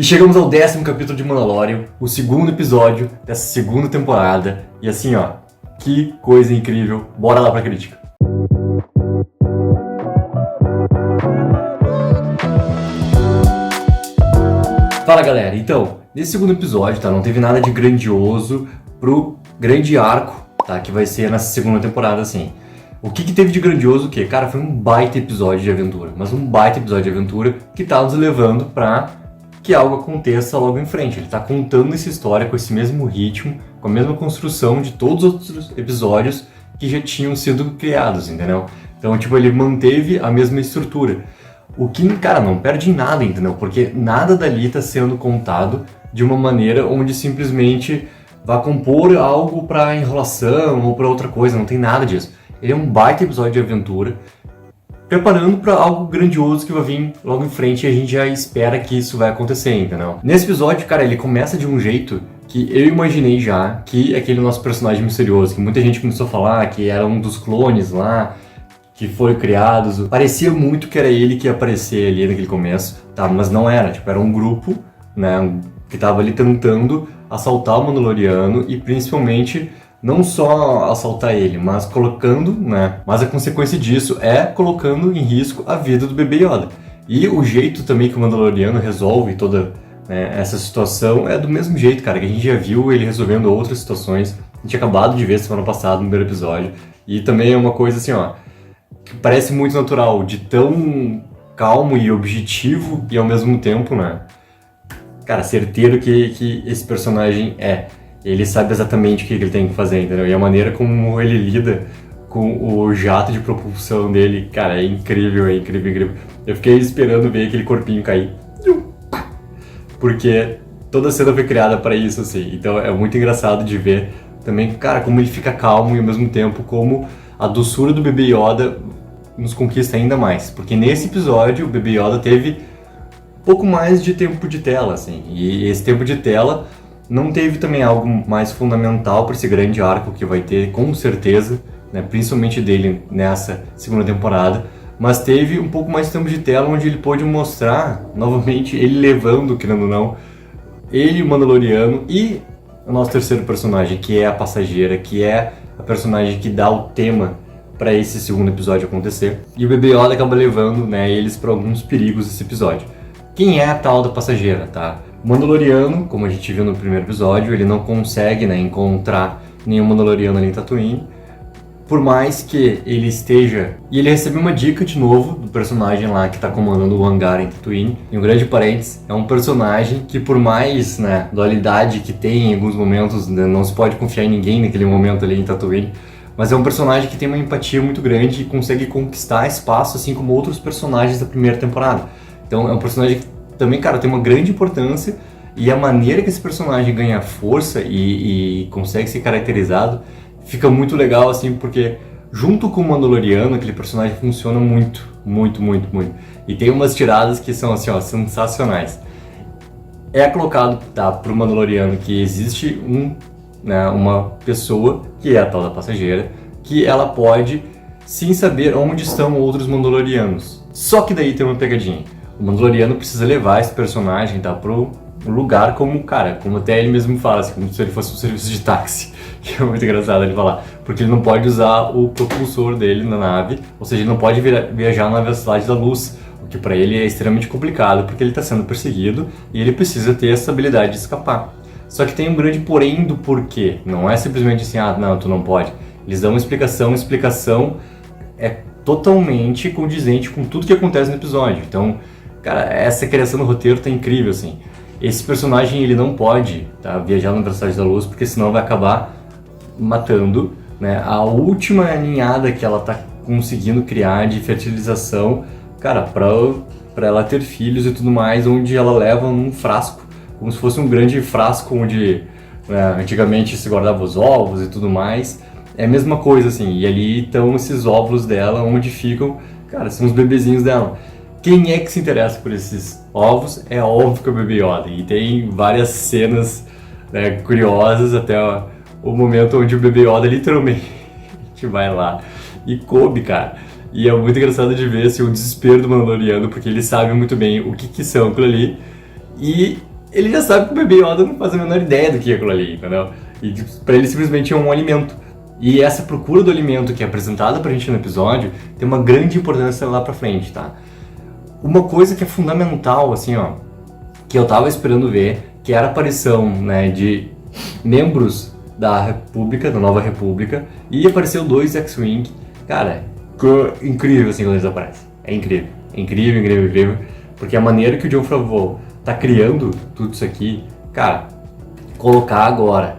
E chegamos ao 10º capítulo de Mandalorian, o segundo episódio dessa segunda temporada. E assim, ó, que coisa incrível. Bora lá pra crítica. Fala galera, então, nesse segundo episódio, tá, não teve nada de grandioso pro grande arco, tá, que vai ser nessa segunda temporada, assim. O que teve de grandioso, o quê? Cara, foi um baita episódio de aventura, mas um baita episódio de aventura que tá nos levando pra que algo aconteça logo em frente. Ele tá contando essa história com esse mesmo ritmo, com a mesma construção de todos os outros episódios que já tinham sido criados, entendeu? Então, tipo, ele manteve a mesma estrutura. O que, cara, não perde em nada, entendeu? Porque nada dali tá sendo contado de uma maneira onde simplesmente vai compor algo pra enrolação ou pra outra coisa, não tem nada disso. Ele é um baita episódio de aventura, preparando para algo grandioso que vai vir logo em frente e a gente já espera que isso vai acontecer, entendeu? Nesse episódio, cara, ele começa de um jeito que eu imaginei já que aquele nosso personagem misterioso, que muita gente começou a falar que era um dos clones lá, que foram criados, parecia muito que era ele que ia aparecer ali naquele começo, tá? Mas não era, tipo, era um grupo, né, que tava ali tentando assaltar o Mandaloriano e principalmente não só assaltar ele, mas colocando, né? Mas a consequência disso é colocando em risco a vida do bebê Yoda. E o jeito também que o Mandaloriano resolve toda, né, essa situação é do mesmo jeito, cara, que a gente já viu ele resolvendo outras situações. A gente acabado de ver semana passada no primeiro episódio. E também é uma coisa assim, ó, que parece muito natural, de tão calmo e objetivo e ao mesmo tempo, né? Cara, certeiro que esse personagem é. Ele sabe exatamente o que ele tem que fazer, entendeu? E a maneira como ele lida com o jato de propulsão dele, cara, é incrível, é incrível, incrível. Eu fiquei esperando ver aquele corpinho cair. Porque toda a cena foi criada para isso, assim. Então é muito engraçado de ver também, cara, como ele fica calmo e ao mesmo tempo como a doçura do bebê Yoda nos conquista ainda mais. Porque nesse episódio o bebê Yoda teve pouco mais de tempo de tela, assim. E esse tempo de tela não teve também algo mais fundamental para esse grande arco que vai ter, com certeza, né, principalmente dele nessa segunda temporada, mas teve um pouco mais de tempo de tela onde ele pôde mostrar, novamente, ele levando, querendo ou não, ele, o Mandaloriano, e o nosso terceiro personagem, que é a passageira, que é a personagem que dá o tema para esse segundo episódio acontecer. E o bebê Yoda acaba levando, né, eles para alguns perigos nesse episódio. Quem é a tal da passageira, tá? O Mandaloriano, como a gente viu no primeiro episódio, ele não consegue, né, encontrar nenhum Mandaloriano ali em Tatooine, por mais que ele esteja... E ele recebe uma dica de novo do personagem lá que está comandando o hangar em Tatooine. E um grande parênteses, é um personagem que por mais, né, dualidade que tem em alguns momentos, né, não se pode confiar em ninguém naquele momento ali em Tatooine, mas é um personagem que tem uma empatia muito grande e consegue conquistar espaço, assim como outros personagens da primeira temporada. Então é um personagem que também, cara, tem uma grande importância, e a maneira que esse personagem ganha força e consegue ser caracterizado fica muito legal, assim, porque junto com o Mandaloriano, aquele personagem funciona muito, muito, muito, muito. E tem umas tiradas que são, assim, ó, sensacionais. É colocado, tá, pro Mandaloriano que existe uma pessoa, que é a tal da passageira, que ela pode sim saber onde estão outros Mandalorianos. Só que daí tem uma pegadinha. O Mandaloriano precisa levar esse personagem, tá, pro lugar como, cara, como até ele mesmo fala, assim, como se ele fosse um serviço de táxi, que é muito engraçado ele falar, porque ele não pode usar o propulsor dele na nave, ou seja, ele não pode viajar na velocidade da luz, o que para ele é extremamente complicado, porque ele está sendo perseguido e ele precisa ter essa habilidade de escapar. Só que tem um grande porém do porquê, não é simplesmente assim, ah, não, tu não pode. Eles dão uma explicação é totalmente condizente com tudo que acontece no episódio, então... Cara, essa criação no roteiro tá incrível, assim. Esse personagem, ele não pode, tá, viajar na velocidade da luz, porque senão vai acabar matando, né, a última ninhada que ela tá conseguindo criar de fertilização, cara, pra ela ter filhos e tudo mais, onde ela leva num frasco, como se fosse um grande frasco onde, né, antigamente se guardava os ovos e tudo mais. É a mesma coisa, assim, e ali estão esses óvulos dela, onde ficam, cara, são os bebezinhos dela. Quem é que se interessa por esses ovos? É óbvio que é o bebê Yoda. E tem várias cenas, né, curiosas, até o momento onde o bebê Yoda literalmente vai lá e come, cara. E é muito engraçado de ver assim, o desespero do Mandaloriano, porque ele sabe muito bem o que são aquilo ali. E ele já sabe que o bebê Yoda não faz a menor ideia do que é aquilo ali, entendeu? E pra ele simplesmente é um alimento. E essa procura do alimento que é apresentada pra gente no episódio tem uma grande importância lá pra frente, tá? Uma coisa que é fundamental, assim, ó, que eu tava esperando ver, que era a aparição, né, de membros da República, da Nova República, e apareceu 2 X-Wing. Cara, incrível assim quando eles aparecem. É incrível. Incrível, incrível, incrível. Porque a maneira que o Jon Favreau tá criando tudo isso aqui, cara, colocar agora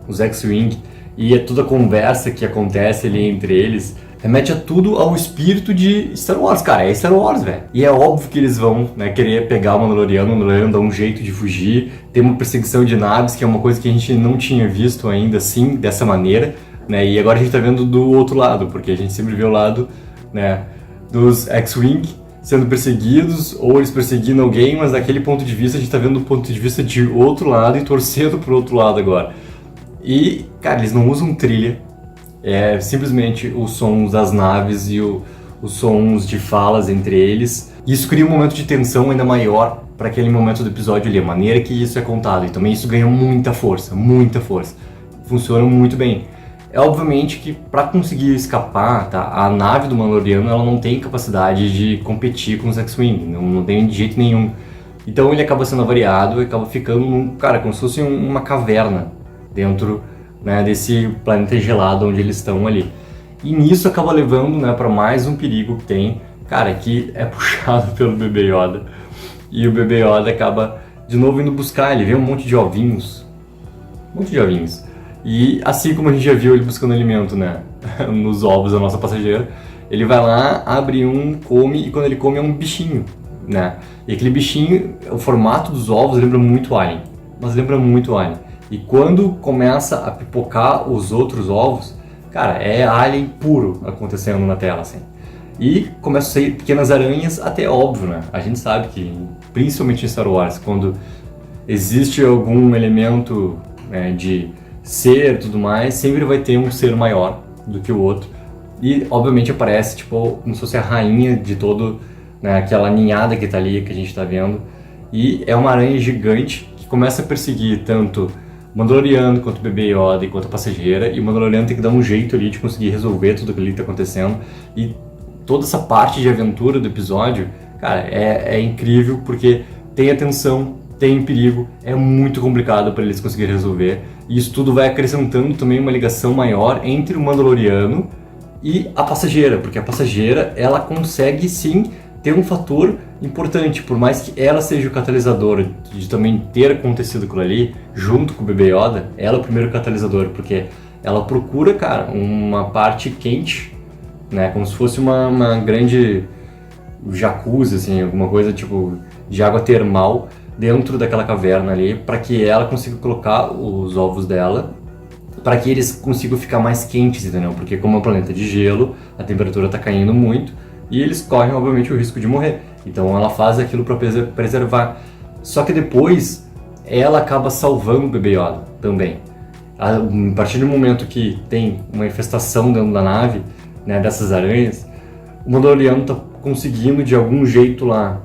os X-Wing e toda a conversa que acontece ali entre eles, remete a tudo ao espírito de Star Wars, cara. É Star Wars, velho. E é óbvio que eles vão, né, querer pegar o Mandaloriano dá um jeito de fugir. Tem uma perseguição de naves, que é uma coisa que a gente não tinha visto ainda assim, dessa maneira, né? E agora a gente tá vendo do outro lado, porque a gente sempre vê o lado, né, dos X-Wing sendo perseguidos, ou eles perseguindo alguém, mas daquele ponto de vista a gente tá vendo do ponto de vista de outro lado e torcendo pro outro lado agora. E, cara, eles não usam trilha. É simplesmente os sons das naves e os sons de falas entre eles. Isso cria um momento de tensão ainda maior para aquele momento do episódio ali, a maneira que isso é contado. E também isso ganha muita força, muita força. Funciona muito bem. É obviamente que para conseguir escapar, tá, a nave do Mandaloriano ela não tem capacidade de competir com os X-Wing, não tem de jeito nenhum. Então ele acaba sendo avariado e acaba ficando, cara, como se fosse uma caverna dentro, né, desse planeta gelado onde eles estão ali. E nisso acaba levando, né, para mais um perigo que tem, cara, que é puxado pelo bebê Yoda. E o bebê Yoda acaba de novo indo buscar, ele vê um monte de ovinhos. Um monte de ovinhos. E assim como a gente já viu ele buscando alimento, né, nos ovos da nossa passageira, ele vai lá, abre um, come, e quando ele come é um bichinho, né. E aquele bichinho, o formato dos ovos lembra muito Alien, mas lembra muito Alien. E quando começa a pipocar os outros ovos, cara, é Alien puro acontecendo na tela, assim. E começam a sair pequenas aranhas, até óbvio, né? A gente sabe que, principalmente em Star Wars, quando existe algum elemento, né, de ser e tudo mais, sempre vai ter um ser maior do que o outro. E, obviamente, aparece, tipo, como se fosse a rainha de todo, né, aquela ninhada que tá ali, que a gente tá vendo. E é uma aranha gigante que começa a perseguir tanto o Mandaloriano quanto o bebê Yoda e quanto a passageira, e o Mandaloriano tem que dar um jeito ali de conseguir resolver tudo aquilo que tá acontecendo. E toda essa parte de aventura do episódio, cara, é incrível porque tem atenção, tem perigo, é muito complicado para eles conseguirem resolver. E isso tudo vai acrescentando também uma ligação maior entre o Mandaloriano e a passageira, porque a passageira, ela consegue sim ter um fator importante, por mais que ela seja o catalisador de também ter acontecido aquilo ali, junto com o bebê Yoda, ela é o primeiro catalisador, porque ela procura, cara, uma parte quente, né, como se fosse uma grande jacuzzi, assim, alguma coisa tipo de água termal dentro daquela caverna ali, para que ela consiga colocar os ovos dela, para que eles consigam ficar mais quentes, entendeu? Porque como é um planeta de gelo, a temperatura está caindo muito, e eles correm, obviamente, o risco de morrer. Então ela faz aquilo para preservar. Só que depois, ela acaba salvando o bebê Yoda também. A partir do momento que tem uma infestação dentro da nave, né, dessas aranhas, o Mandaloriano tá conseguindo, de algum jeito lá,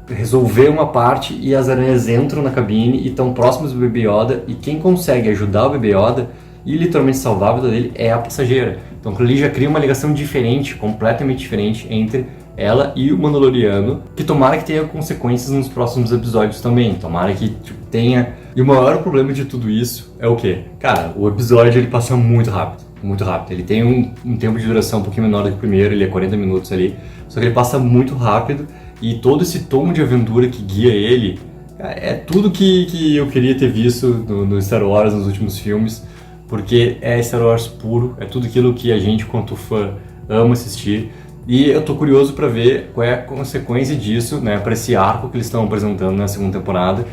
resolver uma parte, e as aranhas entram na cabine e estão próximas do bebê Yoda, e quem consegue ajudar o bebê Yoda e literalmente salvar a vida dele é a passageira. Então aquilo ali já cria uma ligação diferente, completamente diferente entre ela e o Mandaloriano, que tomara que tenha consequências nos próximos episódios também, tomara que tenha... E o maior problema de tudo isso é o quê? Cara, o episódio ele passa muito rápido, muito rápido. Ele tem um tempo de duração um pouquinho menor do que o primeiro, ele é 40 minutos ali, só que ele passa muito rápido, e todo esse tom de aventura que guia ele, é tudo que eu queria ter visto no Star Wars nos últimos filmes, porque é Star Wars puro, é tudo aquilo que a gente, quanto fã, ama assistir. E eu tô curioso para ver qual é a consequência disso, né, para esse arco que eles estão apresentando na segunda temporada,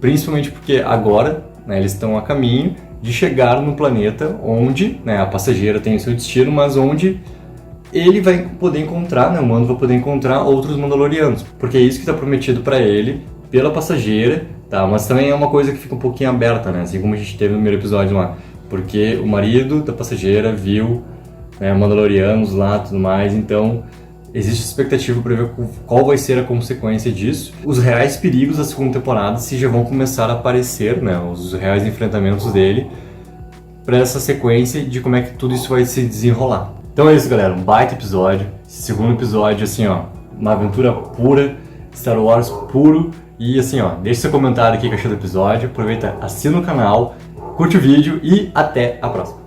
principalmente porque agora, né, eles estão a caminho de chegar no planeta onde, né, a passageira tem o seu destino, mas onde ele vai poder encontrar, né, o Mando vai poder encontrar outros Mandalorianos, porque é isso que está prometido para ele pela passageira, tá? Mas também é uma coisa que fica um pouquinho aberta, né, assim como a gente teve no primeiro episódio lá, porque o marido da passageira viu, né, Mandalorianos lá e tudo mais, então existe expectativa para ver qual vai ser a consequência disso. Os reais perigos da segunda temporada se já vão começar a aparecer, né? Os reais enfrentamentos dele para essa sequência de como é que tudo isso vai se desenrolar. Então é isso, galera, um baita episódio. Esse segundo episódio, assim, ó, uma aventura pura, Star Wars puro. E assim, ó, deixa seu comentário aqui que achou do episódio, aproveita, assina o canal, curte o vídeo e até a próxima.